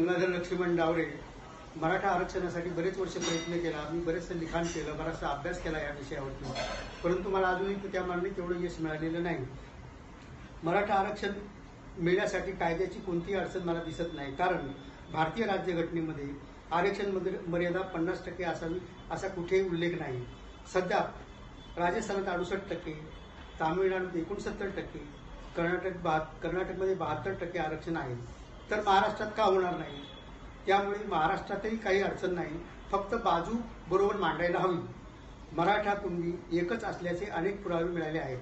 गंगाधर लक्ष्मण डावरे मराठा आरक्षणासाठी बरेच वर्ष प्रयत्न केला, मी बरेचसे लिखाण केलं, बराचसा अभ्यास केला या विषयावरती, परंतु मला अजूनही त्या मागणीत तेवढं यश मिळालेलं नाही. मराठा आरक्षण मिळण्यासाठी कायद्याची कोणतीही अडचण मला दिसत नाही, कारण भारतीय राज्यघटनेमध्ये आरक्षण मर्यादा 50% असावी असा कुठेही उल्लेख नाही. सध्या राजस्थानात 68%, तामिळनाडूत 69%, कर्नाटकमध्ये 72% आरक्षण आहे. तर महाराष्ट्रात का होणार नाही? त्यामुळे महाराष्ट्रातही काही अडचण नाही, फक्त बाजू बरोबर मांडायला हवी. मराठा कुणबी एकच असल्याचे अनेक पुरावे मिळाले आहेत.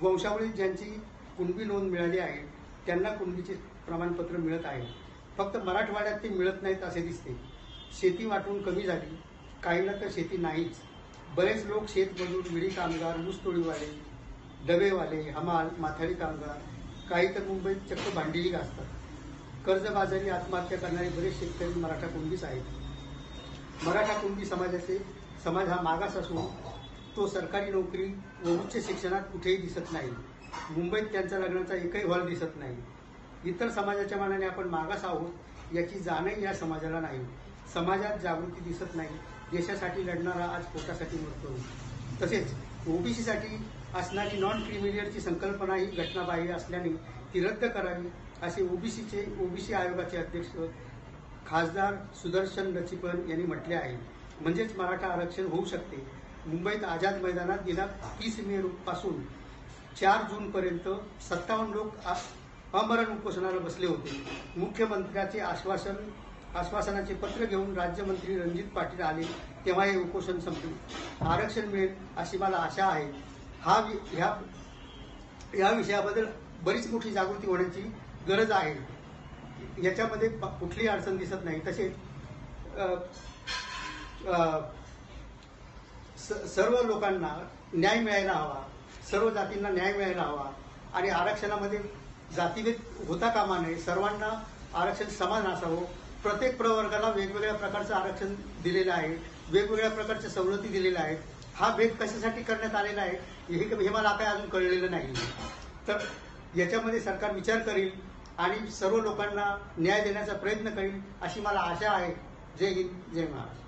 वंशावळीत ज्यांची कुणबी नोंद मिळाली आहे त्यांना कुणबीचे प्रमाणपत्र मिळत आहे, फक्त मराठवाड्यात ते मिळत नाहीत असे दिसते. शेती वाटून कमी झाली, काहींना तर शेती नाहीच. बरेच लोक शेतमजूर, विडी कामगार, ऊसतोडीवाले, डबेवाले, हमाल, माथाडी कामगार, काही तर मुंबईत चक्क भांडीही घासतात. कर्जबाजारी आत्महत्या करणारे बरेच शेतकरी मराठा कुणबीच आहेत. मराठा कुणबी समाज हा मागास असून तो सरकारी नोकरी व उच्च शिक्षणात कुठेही दिसत नाही. मुंबईत त्यांच्या लग्नाचा एकही हॉल दिसत नाही. इतर समाजाच्या मानाने आपण मागास आहोत याची जाणही या समाजाला नाही. समाजात जागृती दिसत नाही. देशासाठी लढणारा आज पोटासाठी मरतो. तसेच ओबीसीसाठी असणारी नॉन क्रिमिलियरची संकल्पना ही घटनाबाह्य असल्याने ती रद्द करावी असे ओबीसी आयोगाचे अध्यक्ष खासदार सुदर्शन लचिपन यांनी म्हटले आहे. म्हणजेच मराठा आरक्षण होऊ शकते. मुंबईत आझाद मैदानात गेल्या 30 मे पासून 4 जूनपर्यंत 57 लोक आमरण उपोषणाला बसले होते. मुख्यमंत्र्याचे आश्वासनाचे पत्र घेऊन राज्यमंत्री रणजित पाटील आले तेव्हा हे उपोषण संपले. आरक्षण मिळेल अशी मला आशा आहे. ह्या विषयाबद्दल बरीच मोठी जागृती होण्याची गरज आहे. याच्यामध्ये कुठलीही अडचण दिसत नाही. तसेच सर्व लोकांना न्याय मिळायला हवा, सर्व जातींना न्याय मिळायला हवा आणि आरक्षणामध्ये जातीभेद होता कामा नये. सर्वांना आरक्षण समान असावं. प्रत्येक प्रवर्गाला वेगवेगळ्या प्रकारचं आरक्षण दिलेलं आहे, वेगवेगळ्या प्रकारच्या सवलती दिलेल्या आहेत. हा भेद कशासाठी करण्यात आलेला आहे हे मला काय अजून कळलेलं नाही. तर याच्यामध्ये सरकार विचार करेल आणि सर्व लोकांना न्याय देण्याचा प्रयत्न करेल अशी मला आशा आहे. जय हिंद, जय महाराष्ट्र.